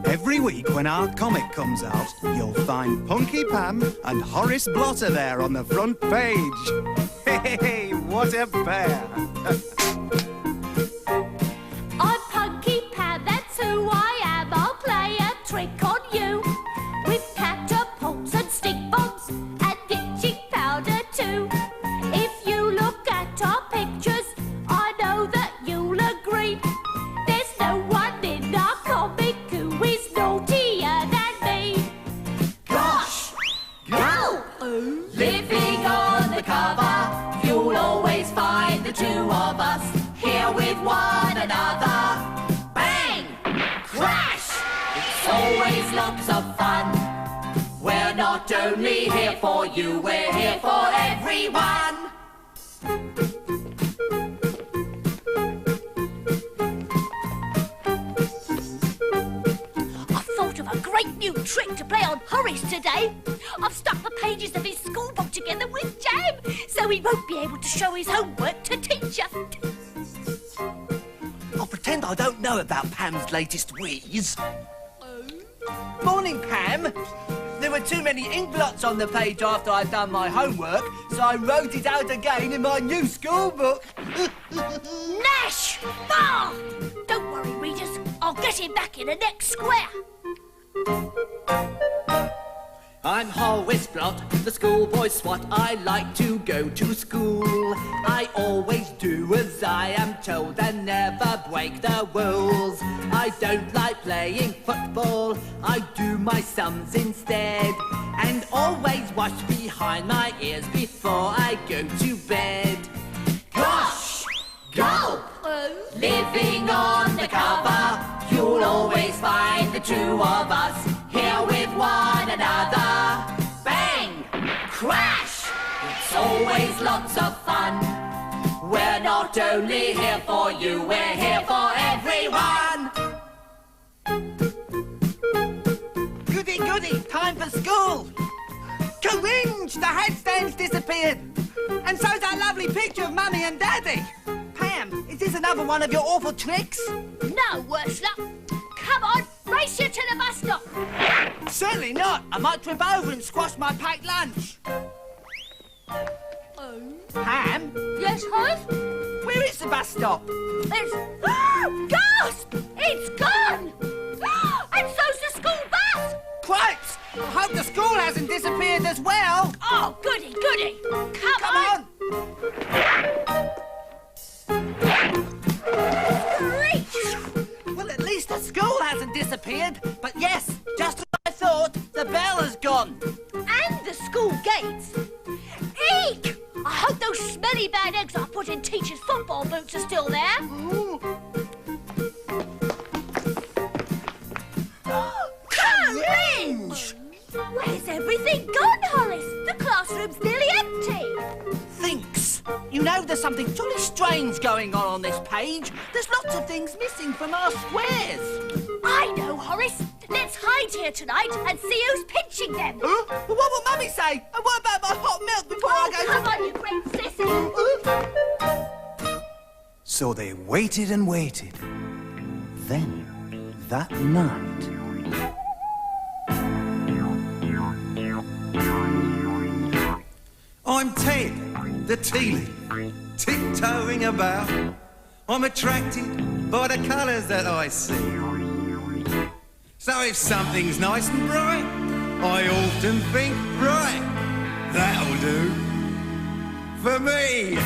Every week when our comic comes out, you'll find Punky Pam and Horace Blotter there on the front page. Hey, what a pair! I'm Punky Pam, that's who I am. I'll play a trick on you with catapults and stick bombs and itching powder too. If you look at our pictures, I know that you'll agree. There's no one in our comic who is naughtier than me. Gosh! Go! Living on the cover, you'll always find the two of us here with one another. Bang! Crash! It's always lots of fun. We're not only here for you, we're here for everyone. I've thought of a great new trick to play on Horace today. I've stuck the pages of his school book together with jam, so he won't be able to show his homework to teacher. I'll pretend I don't know about Pam's latest wheeze. Morning, Pam. There were too many ink blots on the page after I'd done my homework, so I wrote it out again in my new school book. Nash! Ah! Don't worry, readers. I'll get him back in the next square. I'm Horace Blot, the schoolboy swat. I like to go to school. I always do as I am told and never break the rules. I don't like playing football. I do my sums instead, and always wash behind my ears before I go to bed. Gosh! Gulp! Living on the cover, you'll always find the two of us here with one another. Bang! Crash! It's always lots of fun. We're not only here for you, we're here for everyone. Goody, goody, time for school. Caringe! The headstand's disappeared. And so's that lovely picture of Mummy and Daddy. Pam, is this another one of your awful tricks? No, Wursler. Come on, race you to the bus stop. Certainly not. I might trip over and squash my packed lunch. Pam? Yes, Horace? Where is the bus stop? It's... Gasp! It's gone! And so's the school bus! Cripes! I hope the school hasn't disappeared as well. Oh, goody, goody. Come on. Reach! Well, at least the school hasn't disappeared. But yes, just as I thought, the bell has gone. And the school gates. Eek! I hope those smelly bad eggs I put in teachers' football boots are still there. Caringe! Where's everything gone, Horace? The classroom's nearly empty. Thinks. You know there's something jolly strange going on this page. There's lots of things missing from our squares. I know, Horace. Let's hide here tonight and see who's pinching them. Huh? But what will Mummy say? And what about my hot milk before I go Come on, you great sissy. So they waited and waited. Then, that night... I'm Ted, the tea leaf, tiptoeing about. I'm attracted by the colours that I see. So if something's nice and bright, I often think, right, that'll do for me.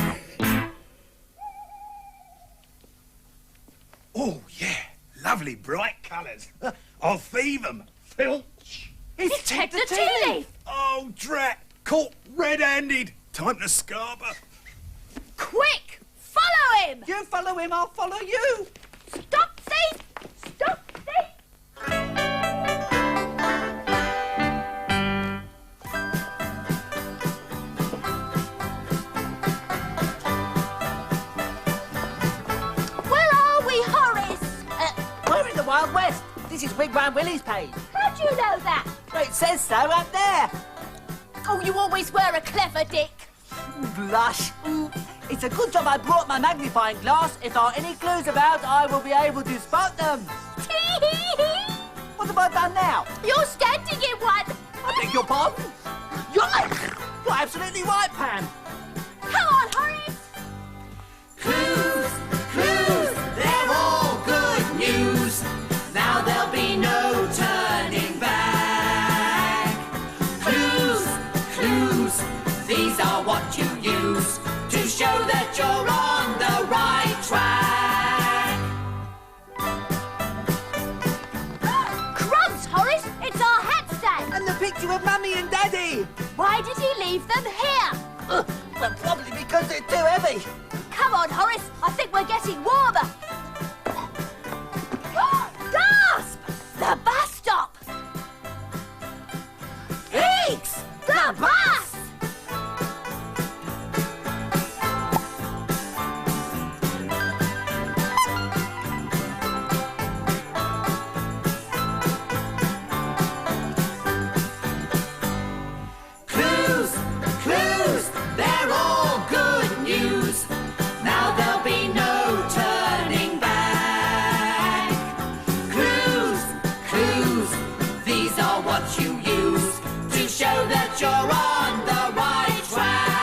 Oh, yeah, lovely bright colours. I'll thieve them. Filch. It's Ted the tea leaf. Oh, drat. Caught red-handed. Time to scarper. Quick, follow him. You follow him, I'll follow you. Stop thief. Stop thief. Wild West. This is Wigwam Willie's page. How do you know that? It says so up there. Oh, you always were a clever dick. Blush. It's a good job I brought my magnifying glass. If there are any clues about, I will be able to spot them. What have I done now? You're standing in one. I beg your pardon? You're absolutely right, Pam. Come on, Horace. Clues, clues, they're all good news. Now there'll be no turning back. Clues, clues, these are what you use to show that you're on the right track. Crumbs, Horace. It's our hat stand. And the picture of Mummy and Daddy. Why did he leave them here? Well, probably because they're too heavy. Come on, Horace. I think we're getting warmer. Gasp! The bus stop. Pigs! The bus! Clues, clues, they're all good news. Now there'll be no turning back. Clues, clues, these are what you use to show that you're on the right track.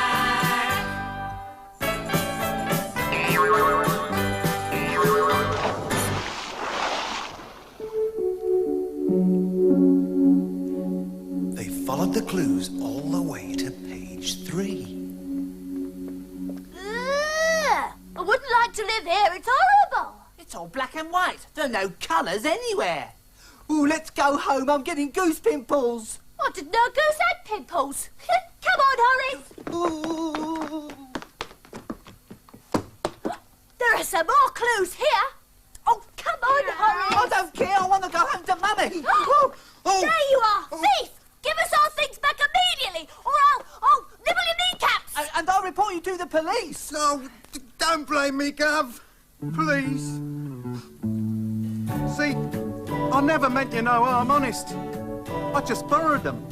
They followed the clues all the way to page 3. I wouldn't like to live here. It's horrible. It's all black and white. There are no colours anywhere. Ooh, let's go home. I'm getting goose pimples. I didn't know goose had pimples. Come on, Horace. Ooh. There are some more clues here. Oh, come on, I Horace. don't care. I want to go home to Mummy. There you are, thief. Give us our things back immediately, or I'll nibble your kneecaps. And I'll report you to the police. Oh, don't blame me, Gov. Please. See, I never meant you no harm, honest. I just borrowed them.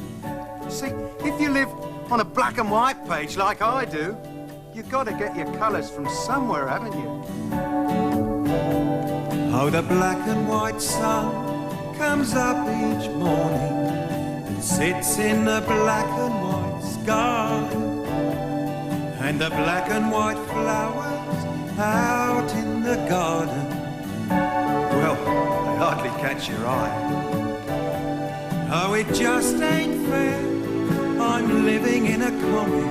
See, if you live on a black and white page like I do, you've got to get your colours from somewhere, haven't you? Oh, the black and white sun comes up each morning and sits in the black and white sky. And the black and white flowers out in the garden, well, they hardly catch your eye. Oh, it just ain't fair. I'm living in a comic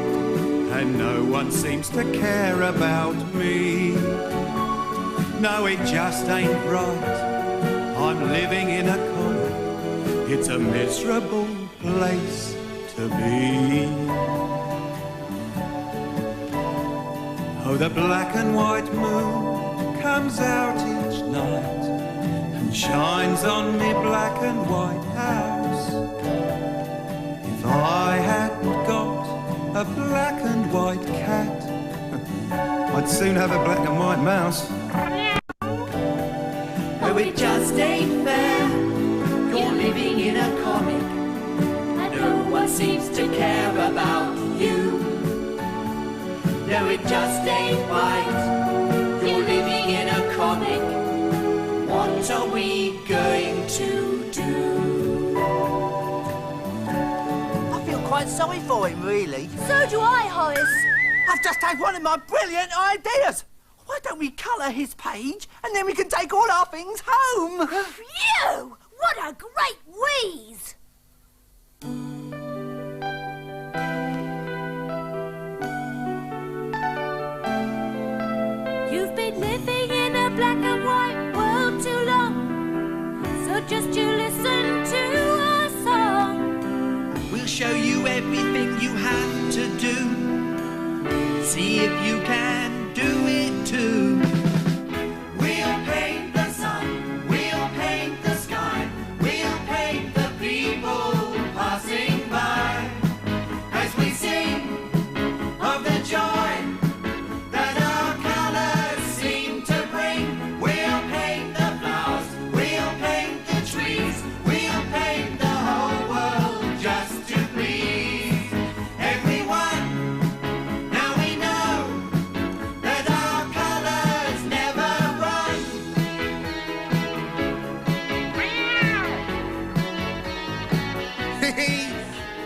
and no one seems to care about me. No, it just ain't right. I'm living in a comic. It's a miserable place to be. Oh, the black and white moon comes out each night and shines on me black and white house. If I hadn't got a black and white cat, I'd soon have a black and white mouse. No, it just ain't fair. You're living in a comic and no one seems to care about you. No, it just ain't right. You're living in a comic. What are we going to do? I feel quite sorry for him, really. So do I, Horace. I've just had one of my brilliant ideas. Why don't we colour his page and then we can take all our things home? Phew! What a great wheeze! You've been living in a black and white world too long, so just you listen to our song. We'll show you everything you have to do. See if you can do it too. We'll paint the sun, we'll paint the sky, we'll paint the people.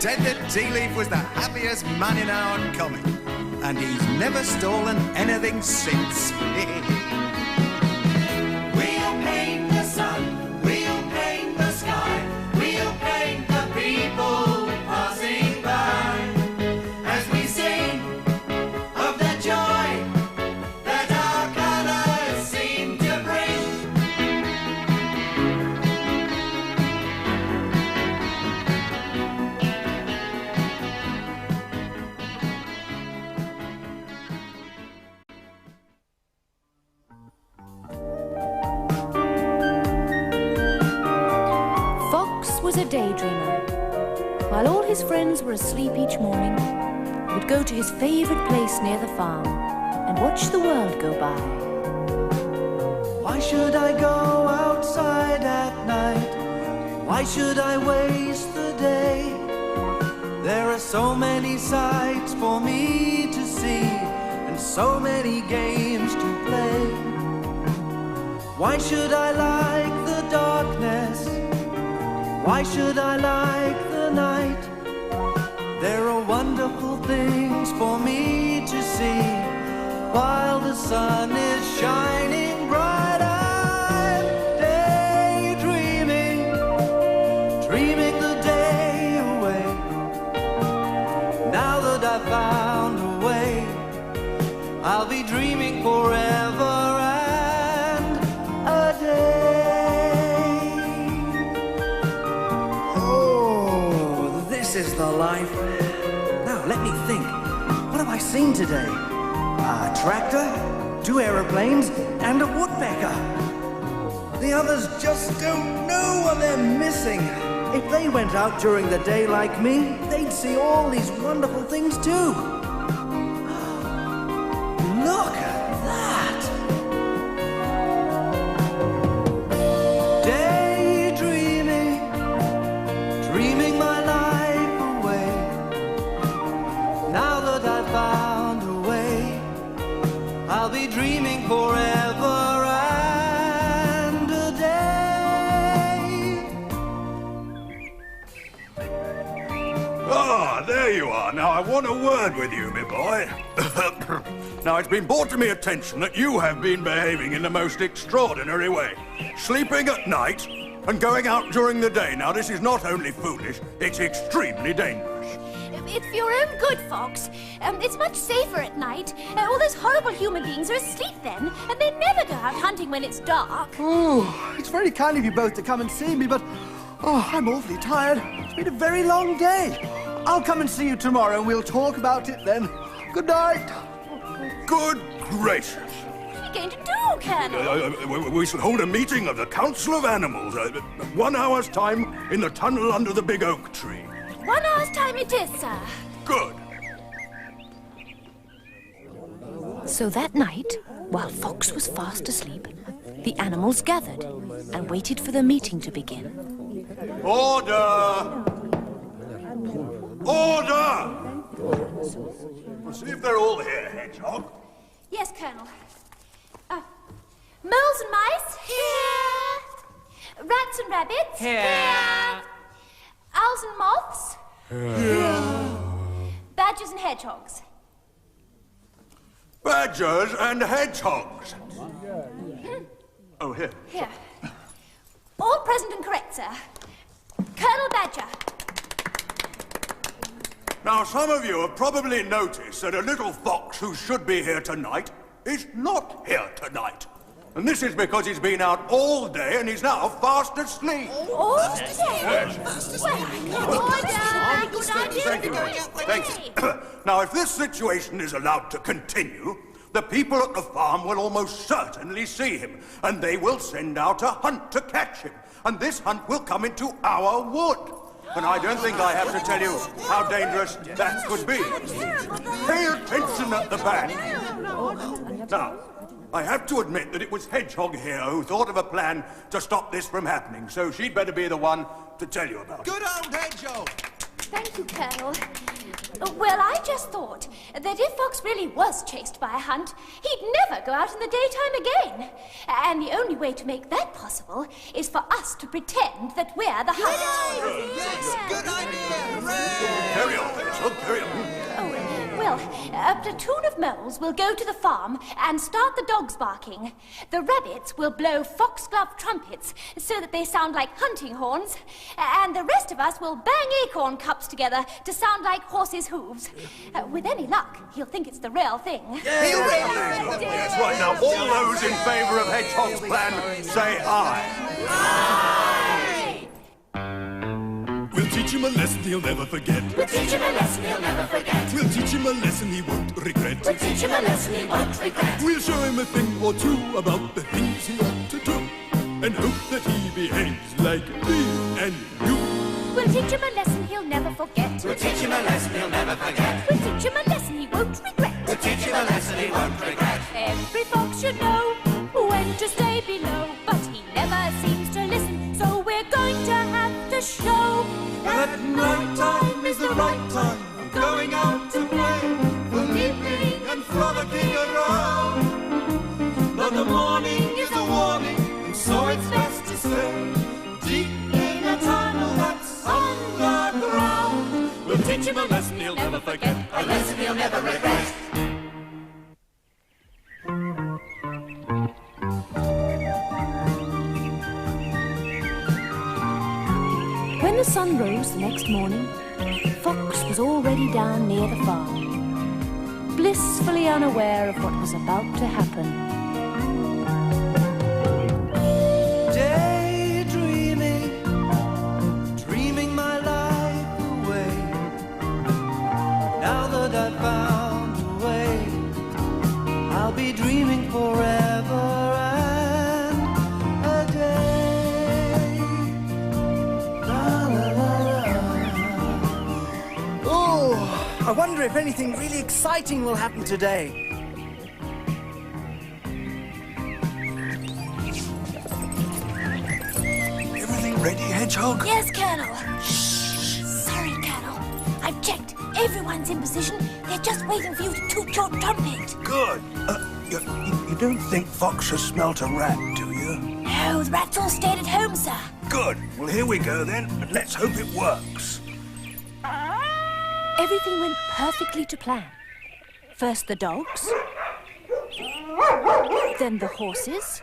said that Tea Leaf was the happiest man in our comic, and he's never stolen anything since. We'll paint the sun, we'll paint the sky, we'll paint the people passing by, as we sing of the joy that our colours seem to bring. Fox was a daydreamer. While all his friends were asleep each morning, he would go to his favourite place near the farm and watch the world go by. Why should I go outside at night? Why should I waste the day? There are so many sights for me to see and so many games to play. Why should I like the darkness? Why should I like the night? There are wonderful things for me to see while the sun is shining bright. I'm daydreaming, dreaming the day away. Now that I've found a way, I'll be dreaming forever and a day. Oh, this is the life. Now, let me think. What have I seen today? A tractor, 2 aeroplanes, and a woodpecker. The others just don't know what they're missing. If they went out during the day like me, they'd see all these wonderful things too. Look at that! Daydreaming, dreaming my life away. Now that I've found a way, I'll be dreaming forever and a day. Ah, there you are. Now, I want a word with you, my boy. Now, it's been brought to my attention that you have been behaving in the most extraordinary way. Sleeping at night and going out during the day. Now, this is not only foolish, it's extremely dangerous. It's for your own good, Fox. It's much safer at night. All those horrible human beings are asleep then, and they never go out hunting when it's dark. Oh, it's very kind of you both to come and see me, but I'm awfully tired. It's been a very long day. I'll come and see you tomorrow, and we'll talk about it then. Good night. Good gracious. What are we going to do, Colonel? We shall hold a meeting of the Council of Animals. 1 hour's time in the tunnel under the big oak tree. 1 hour's time it is, sir. Good. So that night, while Fox was fast asleep, the animals gathered and waited for the meeting to begin. Order! Order! We'll see if they're all here, Hedgehog. Yes, Colonel. Moles and mice? Here. Rats and rabbits? Here. Owls and moths? Here. Badgers and hedgehogs? Badgers and hedgehogs. Oh, here. Here. All present and correct, sir. Colonel Badger. Now, some of you have probably noticed that a little fox who should be here tonight is not here tonight. And this is because he's been out all day and he's now fast asleep. All day? Good idea. Thank you. Now, if this situation is allowed to continue, the people at the farm will almost certainly see him, and they will send out a hunt to catch him. And this hunt will come into our wood. And I don't think I have to tell you how dangerous that could be. Pay attention at the back. Now, I have to admit that it was Hedgehog here who thought of a plan to stop this from happening, so she'd better be the one to tell you about it. Good old Hedgehog! Thank you, Colonel. Well, I just thought that if Fox really was chased by a hunt, he'd never go out in the daytime again. And the only way to make that possible is for us to pretend that we're the hunt. Yes, good idea! Hooray! Carry on, Hedgehog, carry on. Oh, well, a platoon of moles will go to the farm and start the dogs barking. The rabbits will blow foxglove trumpets so that they sound like hunting horns. And the rest of us will bang acorn cups together to sound like horses' hooves. With any luck, he'll think it's the real thing. Yes, right now, all those in favour of Hedgehog's plan, say aye. We'll teach him a lesson he'll never forget. We'll teach him a lesson he'll never forget. We'll teach him a lesson he won't regret. We'll teach him a lesson he won't regret. We'll show him a thing or two about the things he ought to do, and hope that he behaves like me and you. We'll teach him a lesson he'll never forget. We'll teach him a lesson he'll never forget. We'll teach him a lesson he won't regret. We'll teach him a lesson he won't regret. Every fox should know when to stay below, but he never seems to listen, so we're going to have to show That night time is the right time for going out to play, for leaping and frolicking around. But the morning is a warning, and so it's best to stay deep in a tunnel that's underground. We'll teach him a lesson he'll never forget, A lesson he'll never regret. When the sun rose the next morning, Fox was already down near the farm, blissfully unaware of what was about to happen. daydreaming, dreaming my life away. Now that I've found a way, I'll be dreaming forever and a day. La, la, la, la. Oh, I wonder if anything really exciting will happen today. Everything ready, Hedgehog? Yes, Colonel. Shh. Sorry, Colonel. I've checked. Everyone's in position. They're just waiting for you to toot your trumpet. Good. You don't think Fox has smelt a rat, do you? No, the rats all stayed at home, sir. Good. Well, here we go then, and let's hope it works. Everything went perfectly to plan. First the dogs, then the horses,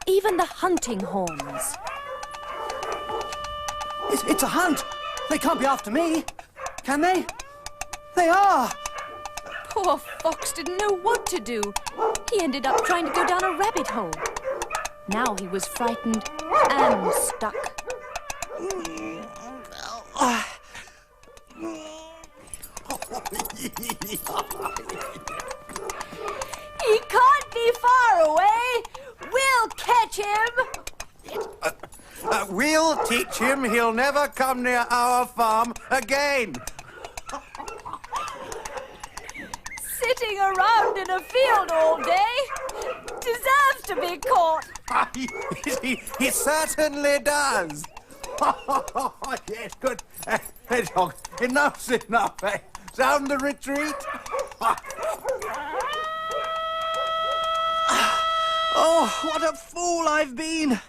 even the hunting horns. It's a hunt. They can't be after me, can they? They are. Poor Fox didn't know what to do. He ended up trying to go down a rabbit hole. Now he was frightened and stuck. He can't be far away. We'll catch him. We'll teach him he'll never come near our farm again. Sitting around in a field all day deserves to be caught. He certainly does. Yes, good. Hedgehog, enough's enough, eh? Sound the retreat. Oh, what a fool I've been.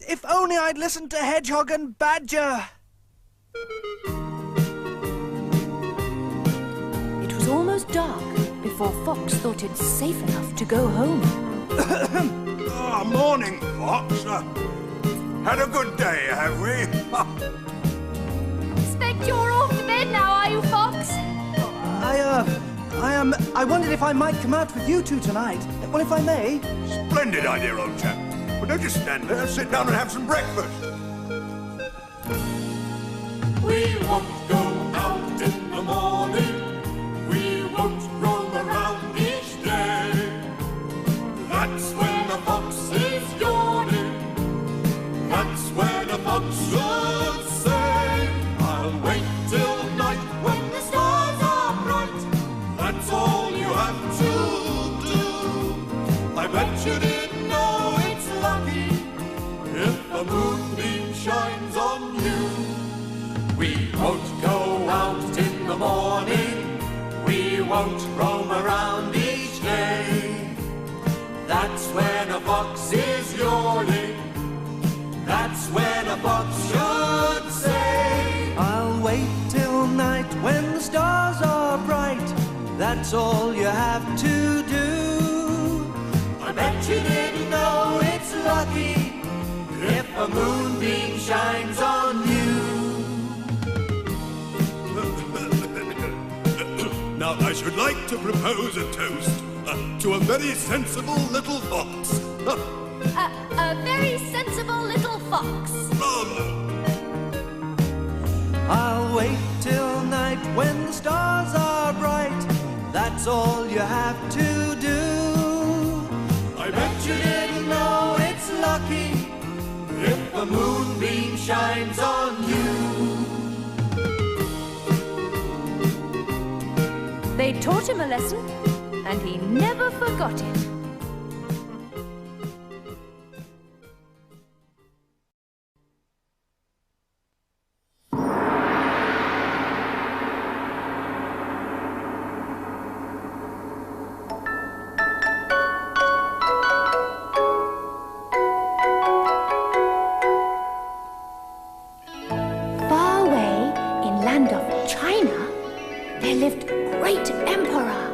If only I'd listened to Hedgehog and Badger. It was almost dark before Fox thought it safe enough to go home. Morning, Fox. Had a good day, have we? Expect you're off to bed now, are you, Fox? I wondered if I might come out with you two tonight. Well, if I may. Splendid idea, old chap. But don't just stand there. Sit down and have some breakfast. We won't go out in the morning. We won't roam around each day. That's when the fox is yawning. That's when a fox should say, I'll wait till night when the stars are bright. That's all you have to do. I bet you didn't know it's lucky if the moonbeam shines on you. We won't go out in the morning. We won't roam around each day. That's when a fox is yawning. That's when a fox should say. I'll wait till night when the stars are bright. That's all you have to do. I bet you didn't know it's lucky if a moonbeam shines on you. Now I should like to propose a toast to a very sensible little fox. A very sensible little fox. Bravo! I'll wait till night when the stars are bright. That's all you have to do. I bet you didn't know it's lucky if a moonbeam shines on you. They taught him a lesson, and he never forgot it. Far away in land of China, there lived a great emperor.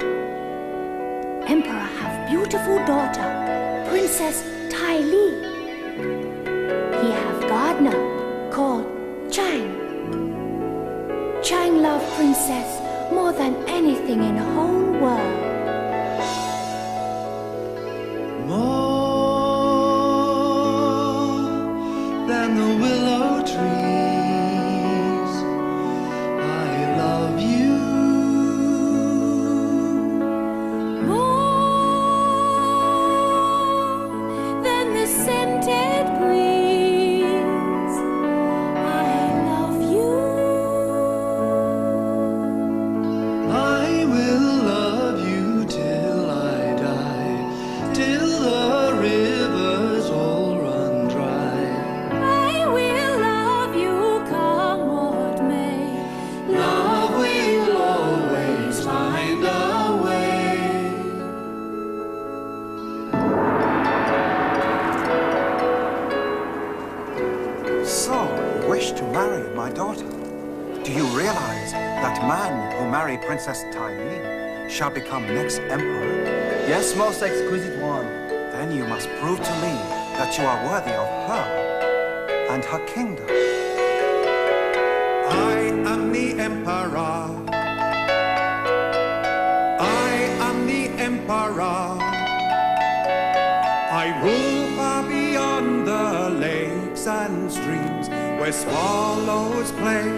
Emperor have beautiful daughter, Princess Tai Li. He have gardener called Chang. Chang loved princess more than anything in the whole world. More than the willow trees, I love you. More than the scented breeze, I love you. I will love you till I die, till the rivers all run dry. I will love you, come what may. Love will always find a way. So, you wish to marry my daughter? Do you realize that man who married Princess Tai Li shall become next emperor? Yes, most exquisite one. Then you must prove to me that you are worthy of her and her kingdom. I am the emperor. I am the emperor. I rule far beyond the lakes and streams, where swallows play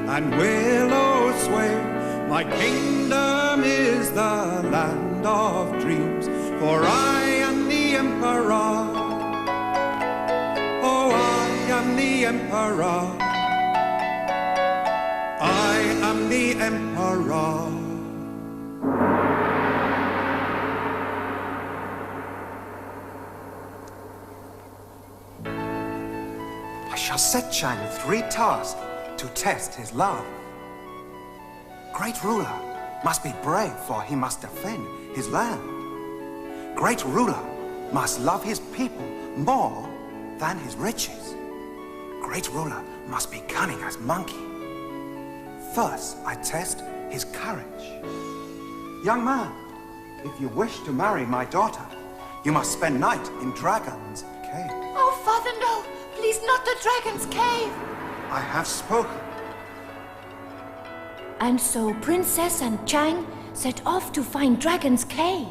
and willows sway. My kingdom is the land of dreams, for I am the emperor. Oh, I am the emperor. I am the emperor. I shall set Chang 3 tasks to test his love. Great ruler must be brave, for he must defend his land. Great ruler must love his people more than his riches. Great ruler must be cunning as monkey. First, I test his courage. Young man, if you wish to marry my daughter, you must spend night in Dragon's Cave. Oh, Father, no! Please, not the dragon's cave! I have spoken. And so Princess and Chang set off to find Dragon's Cave.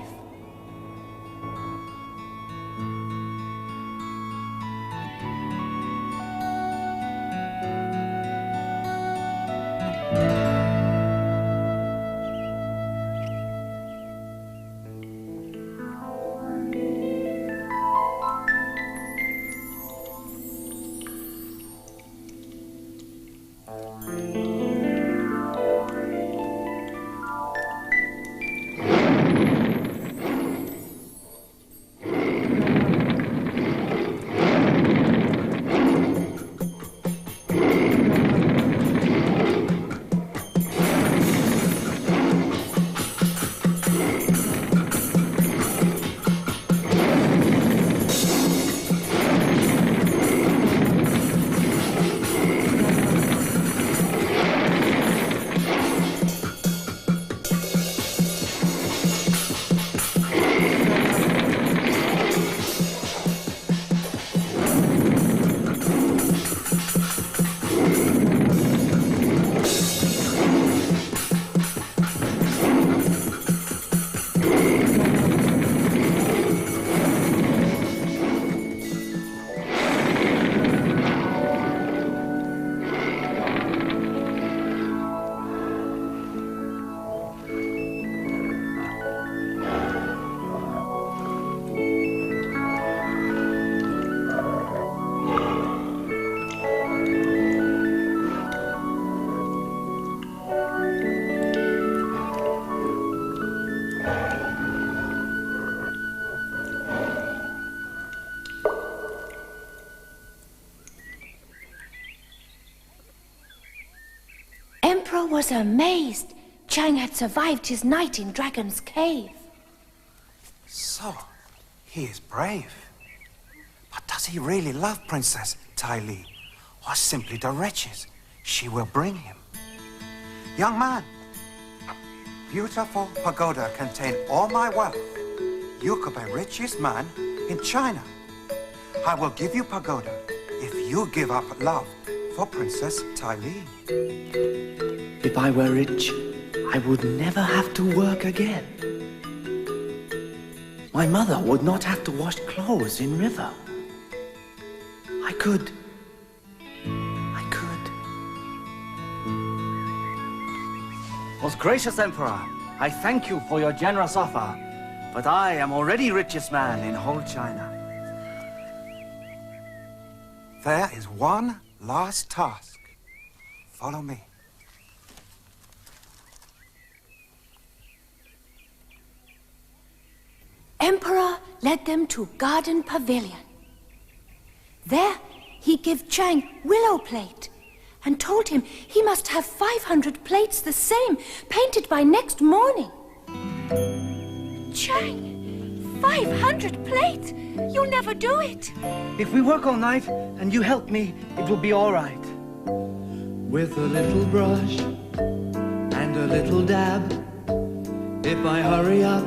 Emperor was amazed. Chang had survived his night in Dragon's Cave. So, he is brave. But does he really love Princess Tai Li? Or simply the riches she will bring him? Young man, beautiful pagoda contain all my wealth. You could be richest man in China. I will give you pagoda if you give up love for Princess Tai Li. If I were rich, I would never have to work again. My mother would not have to wash clothes in river. I could. Most gracious Emperor, I thank you for your generous offer, but I am already richest man in whole China. There is one last task. Follow me. Emperor led them to Garden Pavilion. There, he gave Chang willow plate and told him he must have 500 plates the same, painted by next morning. Chang, 500 plates? You'll never do it. If we work all night and you help me, it will be all right. With a little brush and a little dab, if I hurry up,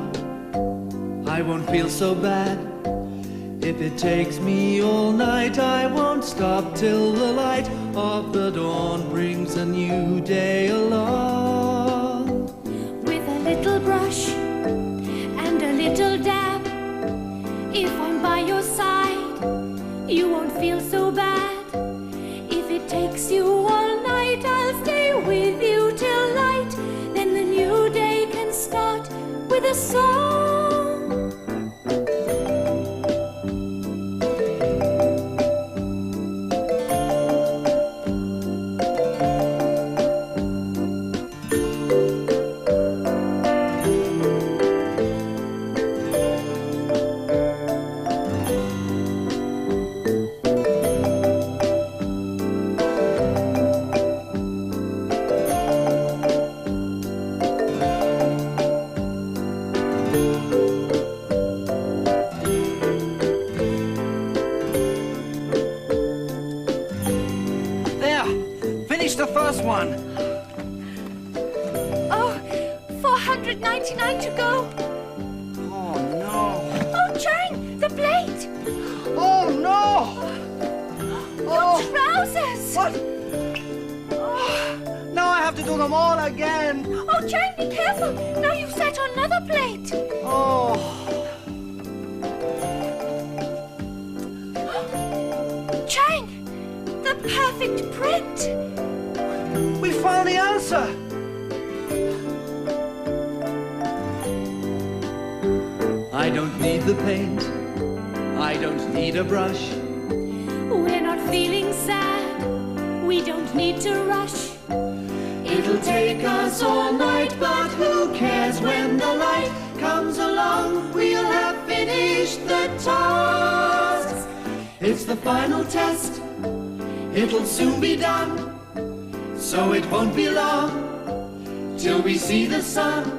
I won't feel so bad. If it takes me all night, I won't stop till the light of the dawn brings a new day along. With a little brush and a little dab, if I'm by your side, you won't feel so bad. If it takes you all night, I'll stay with you till light. Then the new day can start with a song. One. Oh, 499 to go. Oh, no. Oh, Chang, the plate. Oh, no. Your trousers. What? Oh, now I have to do them all again. Oh, Chang, be careful. Now you've set on another plate. Oh. Chang, the perfect print. We found the answer! I don't need the paint. I don't need a brush. We're not feeling sad. We don't need to rush. It'll take us all night, but who cares when the light comes along? We'll have finished the task. It's the final test. It'll soon be done. So it won't be long till we see the sun.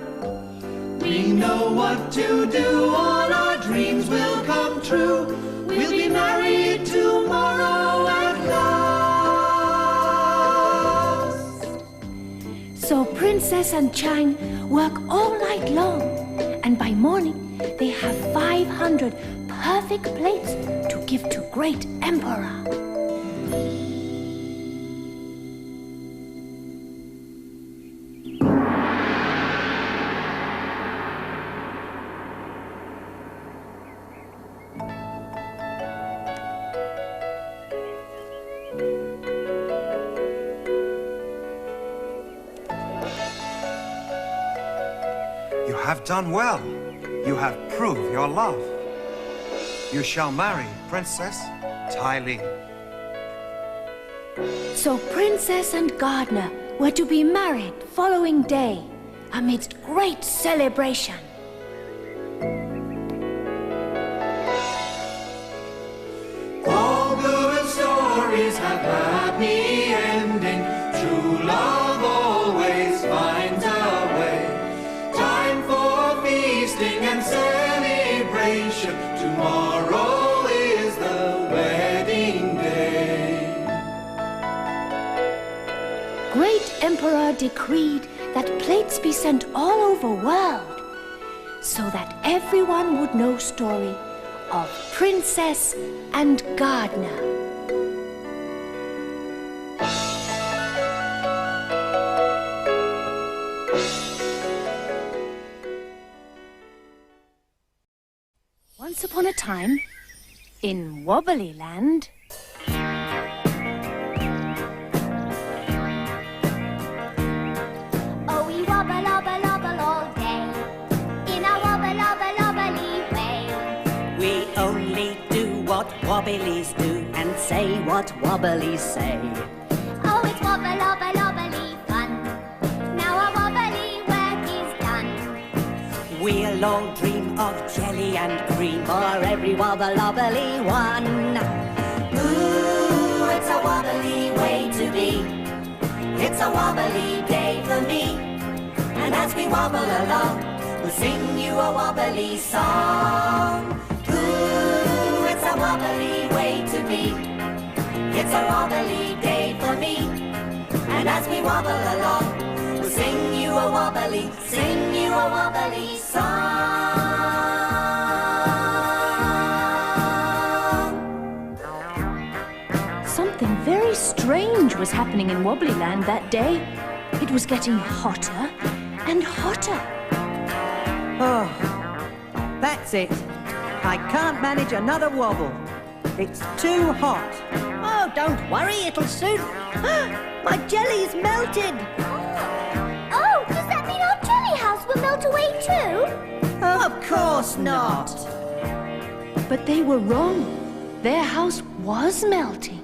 We know what to do, all our dreams will come true. We'll be married tomorrow at last. So Princess and Chang work all night long, and by morning they have 500 perfect plates to give to great Emperor. You have done well. You have proved your love. You shall marry Princess Tai Li. So Princess and Gardener were to be married following day amidst great celebration. All good stories have happy ending. True love always decreed that plates be sent all over world, so that everyone would know story of Princess and Gardener. Once upon a time, in Wobbly Land, Oh, we wobble, wobble, wobble all day, in a wobble, wobble, wobbly way. We only do what Wobblies do and say what Wobblies say. Oh, it's wobble, wobble, wobbly fun. Now our wobbly work is done. We'll all dream of jelly and cream for every wobble wobbly one. Ooh, it's a wobbly way to be. It's a wobbly day for me. And as we wobble along, we'll sing you a wobbly song. Ooh, it's a wobbly way to be. It's a wobbly day for me. And as we wobble along, we'll sing you a wobbly song. something very strange was happening in Wobbly Land that day. It was getting hotter and hotter. Oh, that's it. I can't manage another wobble. It's too hot. Oh, don't worry, it'll soon. My jelly's melted. Oh, does that mean our jelly house will melt away too? Of course not. But they were wrong. Their house was melting.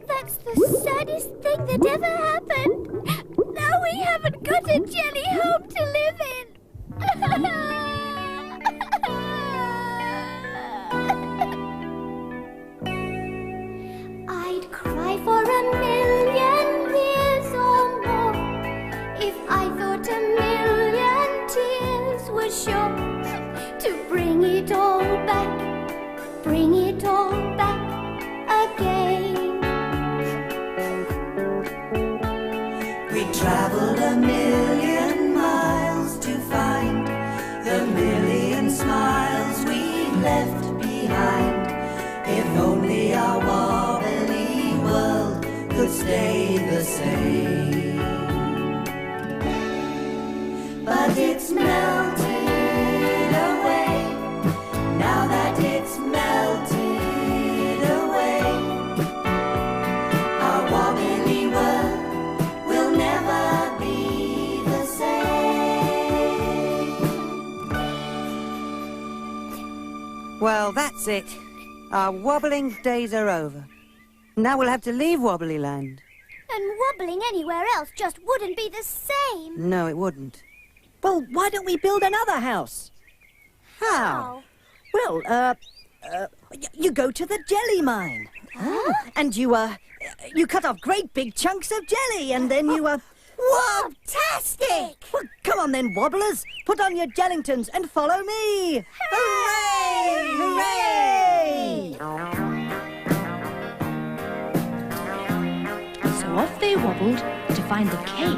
That's the saddest thing that ever happened. Now we haven't got a jelly home to live in. I'd cry for a million years or more if I thought a million tears were sure to bring it all back again. We traveled a million miles to find the million smiles we left behind. If only our wobbly world could stay the same. But it's melted away, now that it's melted away. Our wobbly world will never be the same. Well, that's it. Our wobbling days are over. Now we'll have to leave Wobbly Land. And wobbling anywhere else just wouldn't be the same. No, it wouldn't. Well, why don't we build another house? How? Well, you go to the jelly mine. And you cut off great big chunks of jelly, and then you, Wobtastic! Well, come on then, Wobblers. Put on your Jellingtons and follow me. Hooray! Hooray! So off they wobbled to find the cave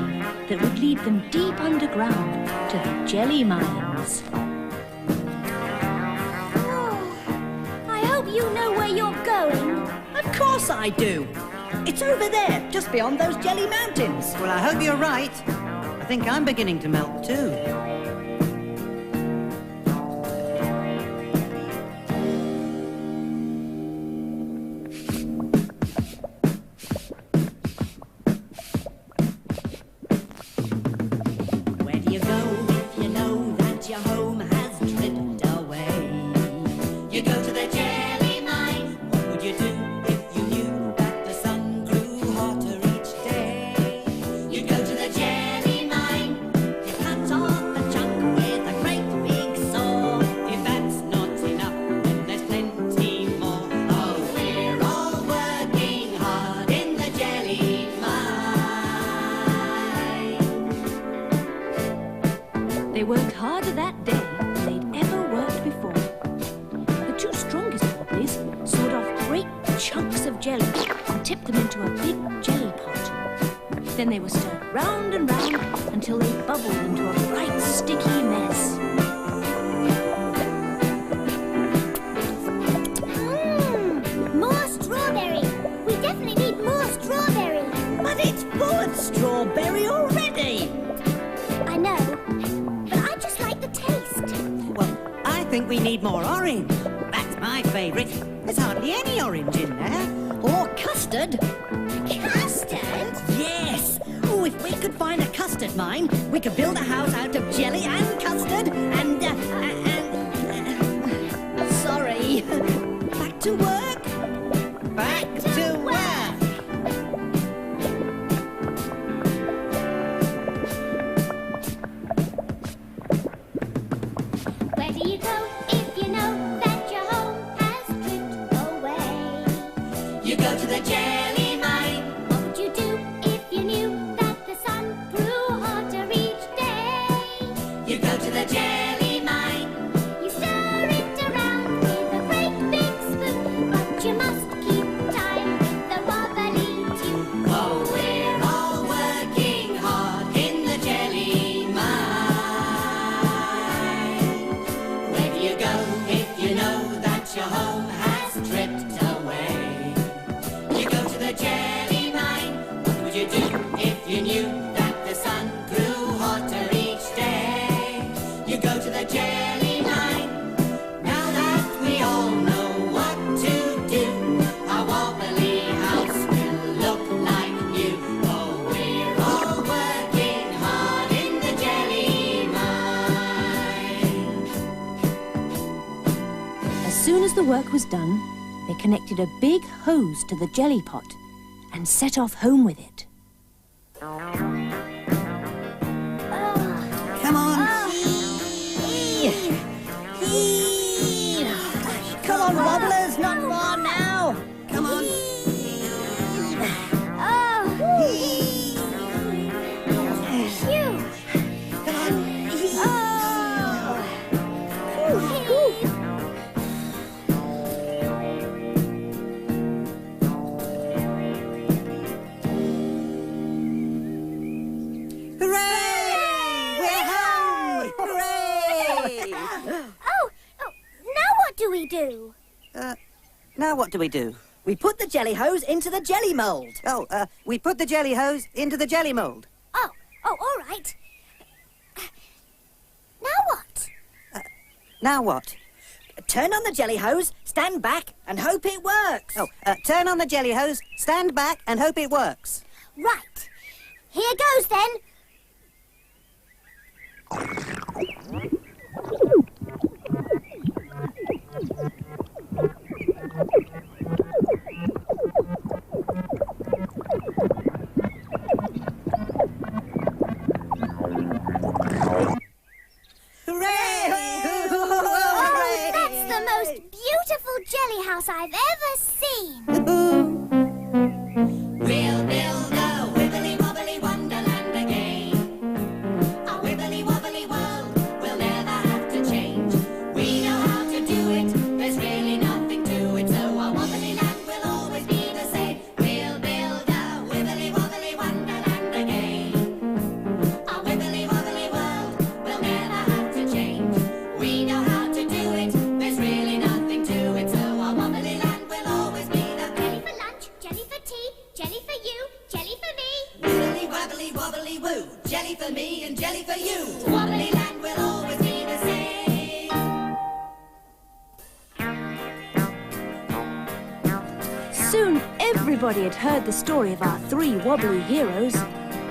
that would lead them deep underground to the jelly mines. I hope you know where you're going. Of course I do. It's over there, just beyond those jelly mountains. Well, I hope you're right. I think I'm beginning to melt too. Where do you go if you know that your home has drifted away? You go to the jelly mine. What would you do if you knew that the sun grew hotter each day? You go to the jelly mine. You cut off a They worked harder that day than they'd ever worked before. The two strongest Wobblies sawed off great chunks of jelly and tipped them into a big jelly pot. Then they were stirred round and round until they bubbled into a bright, sticky mess. More strawberry! We definitely need more strawberry! But it's full of strawberry already! I know, but I just like the taste. Well, I think we need more orange. That's my favourite. There's hardly any orange in there. Or custard. Custard? Yes! Oh, if we could find a custard mine, we could build a house out of jelly and custard and sorry. Back to work. Back to work. Where do you go if you know that your home has drifted away? You go to the jelly mine. What would you do if you knew that the sun grew hotter each day? You go to the jelly mine. You stir it around with a great big spoon, but you must keep time with the wobbly tune. Oh, we're all working hard in the jelly mine. Where do you go if you know that your home has tripped away? You go to the jelly mine. What would you do if you knew that the sun grew hotter each day? You go to the jelly mine. Now that we all know what to do, our wobbly house will look like new. Oh, we're all working hard in the jelly mine. As soon as the work was done, they connected a big hose to the jelly pot and set off home with it. Come on. Come on, Wobblers, not far now. Come on. Phew! Come on. Hooray! We're home! Hooray! Oh, now what do we do? Now what do we do? We put the jelly hose into the jelly mould. Oh, we put the jelly hose into the jelly mould. Oh, all right. Now what? Now what? Turn on the jelly hose, stand back, and hope it works. Oh, turn on the jelly hose, stand back, and hope it works. Right. Here goes then. That's the most beautiful jelly house I've ever seen. We'll build a wibbly wobbly wonderland again. A wibbly wobbly world we'll never have to change. We know how to do it, there's really nothing to it, so our wobbly land will always be the same. We'll build a wibbly wobbly wonderland again. A wibbly wobbly world we'll never have to change. We know how to do it, there's really nothing to it, so our wobbly land will always be the Jelly for lunch, jelly for tea, jelly for you, jelly for me. wibbly wobbly wobbly woo. Jelly for me and jelly for you. Wobbly land will always be the same. Soon everybody had heard the story of our three Wobbly heroes,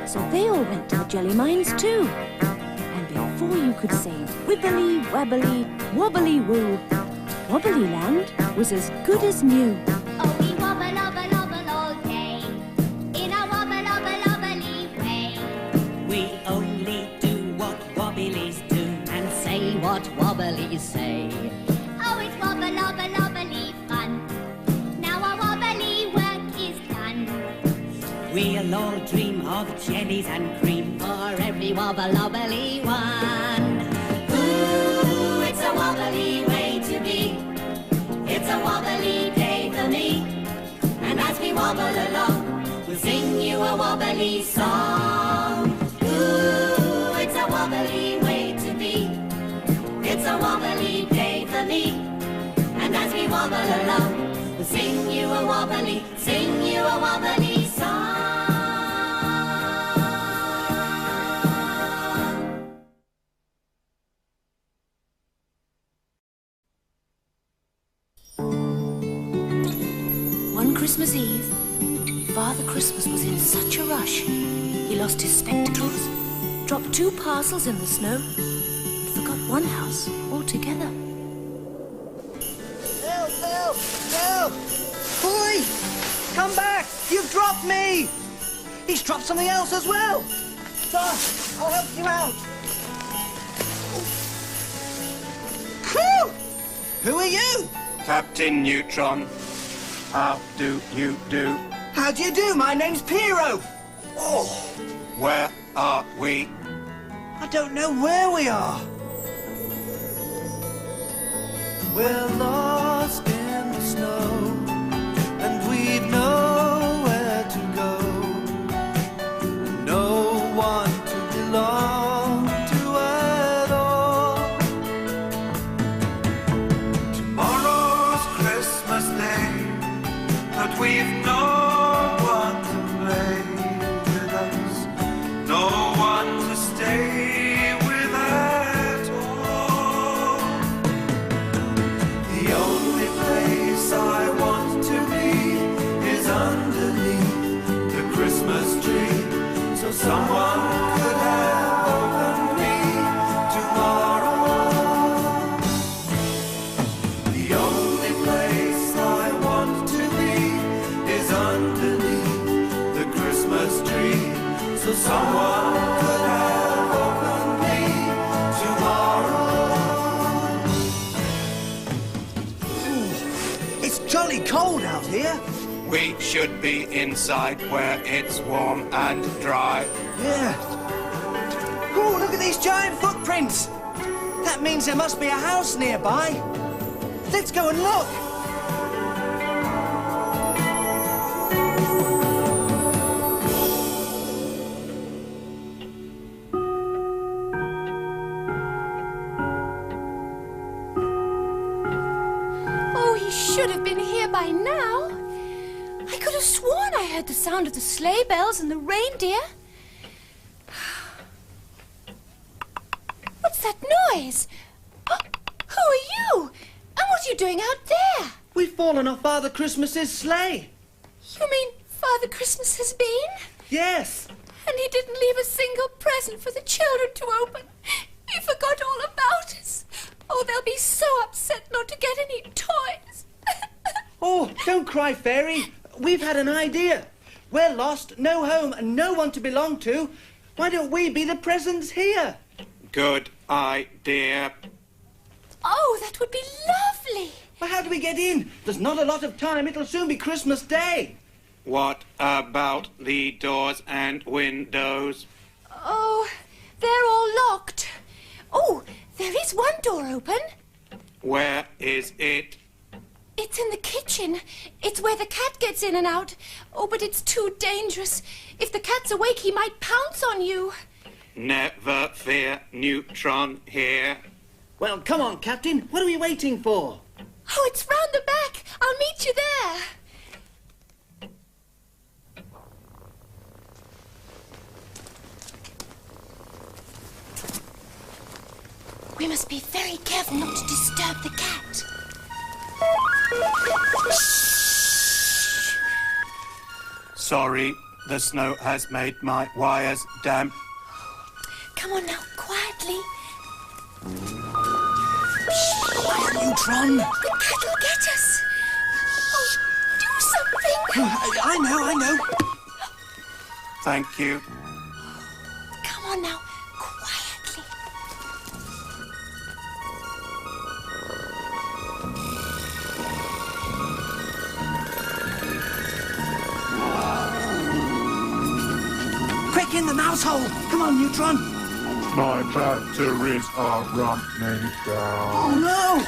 so they all went to the jelly mines too. And before you could say wibbly wobbly wobbly woo, Wobbly Land was as good as new. Oh, we wobble, wobble, wobble all day in a wobble, wobble, wobbly way. We only do what Wobblies do and say what Wobblies say. Oh, it's wobble, wobble, wobbly fun. Now our wobbly work is done. We'll all dream of jellies and cream for every wobble wobbly one. wobbly way to be. It's a wobbly day for me. And as we wobble along, we'll sing you a wobbly song. Ooh, it's a wobbly way to be. It's a wobbly day for me. And as we wobble along, we'll sing you a wobbly song. One Christmas Eve, Father Christmas was in such a rush. He lost his spectacles, dropped 2 parcels in the snow, and forgot one house altogether. Help! Help! Help! Boy! Come back! You've dropped me! He's dropped something else as well! Fast! I'll help you out! Whew! Who are you? Captain Neutron, how do you do? How do you do? My name's Piero! Oh! Where are we? I don't know where we are. We're lost in the snow, and we've nowhere to go, and no one to belong to at all. Tomorrow's Christmas Day, but we've no one to play with us, no one to stay with at all. The only place I want to be is underneath the Christmas tree, so someone could have opened me tomorrow. The only place I want to be is underneath the Christmas tree, so someone could have opened me tomorrow. It's jolly cold out here. We should be inside where it's warm and dry. Yeah. Oh, look at these giant footprints. That means there must be a house nearby. Let's go and look. Oh, he should have been here by now. I could have sworn I heard the sound of the sleigh bells and the reindeer. What's that noise? Oh, who are you? And what are you doing out there? We've fallen off Father Christmas's sleigh. You mean Father Christmas has been? Yes. And he didn't leave a single present for the children to open. He forgot all about us. Oh, they'll be so upset not to get any toys. Oh, don't cry, Fairy. We've had an idea. We're lost, no home, and no one to belong to. Why don't we be the presents here? Good idea. Oh, that would be lovely. Well, how do we get in? There's not a lot of time. It'll soon be Christmas Day. What about the doors and windows? Oh, they're all locked. Oh, there is one door open. Where is it? It's in the kitchen. It's where the cat gets in and out. Oh, but it's too dangerous. If the cat's awake, he might pounce on you. Never fear, Neutron here. Well, come on, Captain. What are we waiting for? Oh, it's round the back. I'll meet you there. We must be very careful not to disturb the cat. Shh! Sorry, the snow has made my wires damp. Come on now, quietly. Quiet, Neutron. The cat will get us. Oh, do something. I know. Thank you. Come on now, quietly. Quick, in the mouse hole. Come on, Neutron. My batteries are running down. Oh, no!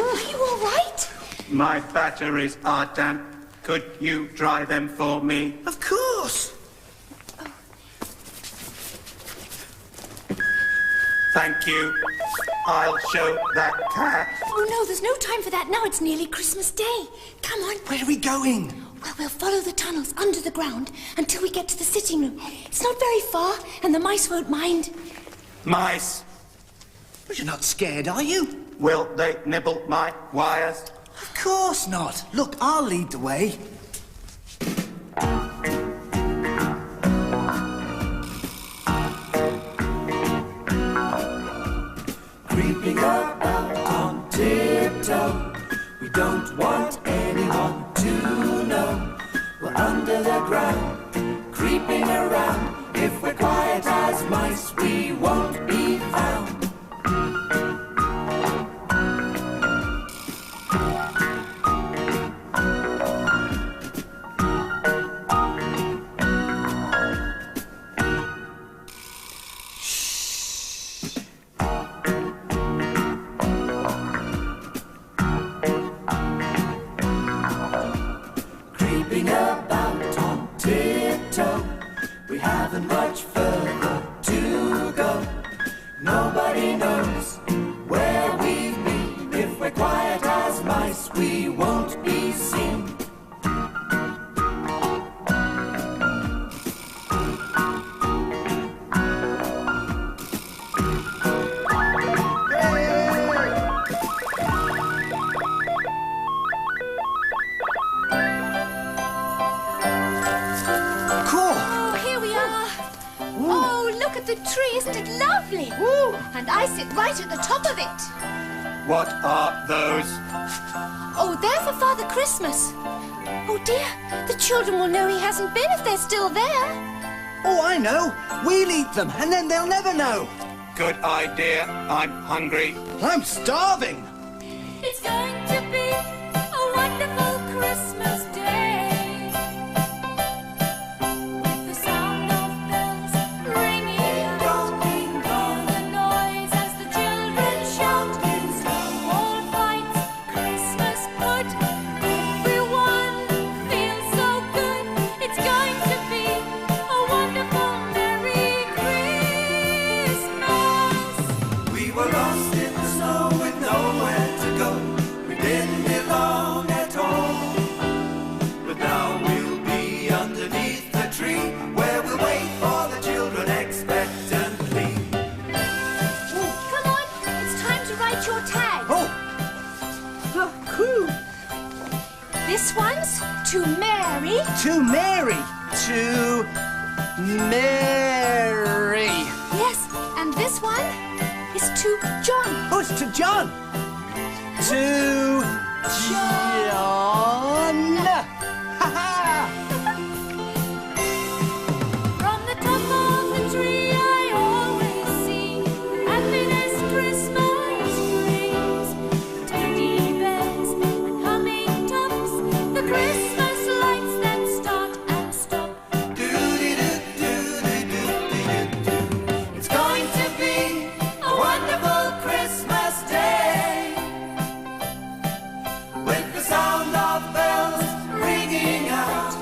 Are you all right? My batteries are damp. Could you dry them for me? Of course! Thank you. I'll show that cat. Oh, no, there's no time for that now. It's nearly Christmas Day. Come on. Where are we going? Well, we'll follow the tunnels under the ground until we get to the sitting room. It's not very far, and the mice won't mind. Mice. But you're not scared, are you? Will they nibble my wires? Of course not. Look, I'll lead the way. Creeping about on tiptoe. We don't want anyone to know. We're under the ground, creeping around. If we're quiet as mice, we won't be found. Much further to go. Nobody knows where we've been. If we're quiet as mice, we won't be seen. The tree, isn't it lovely? Woo! And I sit right at the top of it. What are those? Oh, they're for Father Christmas. Oh dear, the children will know he hasn't been if they're still there. Oh, I know. We'll eat them, and then they'll never know. Good idea. I'm hungry. I'm starving. It's going to be a wonderful Christmas day. The sound of bells ringing out, ding dong, the noise as the children shout. Snowball fights, Christmas good. Everyone feels so good. It's going to be a wonderful Merry Christmas. We were lost in the snow with nowhere to go. We didn't belong at all. But now we'll be underneath the tree, where we'll wait for the children expectantly. Come on, it's time to write your tag. Oh, cool. This one's to Mary. To Mary. To Mary. Yes, and this one is to John. Oh, it's to John. To John. Ha-ha! From the top of the tree I always see happiness Christmas brings. Teddy bears and humming tops, the Christmas lights that start and stop. Do-de-do-do-do-do-do-do. It's going to be a wonderful Christmas day, with the sound of bells ringing out.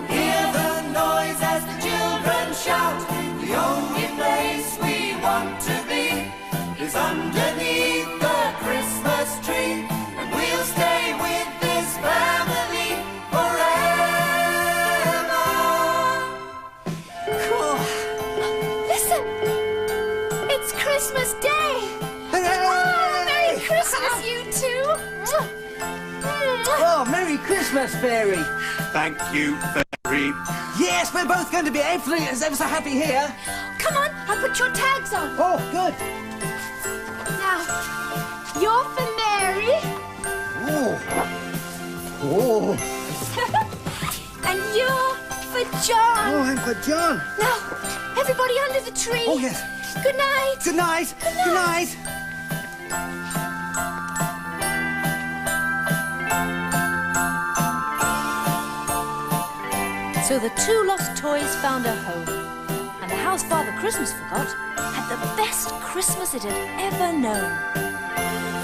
Hear the noise as the children shout. The only place we want to be is underneath the Christmas tree, and we'll stay with this family forever. Cool. Listen, it's Christmas Day. Hooray! Merry Christmas, you two. Oh, Merry Christmas, Fairy. Thank you, Freddy. Yes, we're both going to be ever so happy here. Come on, I'll put your tags on. Oh, good. Now, you're for Mary, Oh. Oh. and you're for John. Oh, and for John. Now, everybody under the tree. Oh, yes. Good night. Good night. Good night. So the two lost toys found a home, and the house Father Christmas forgot had the best Christmas it had ever known.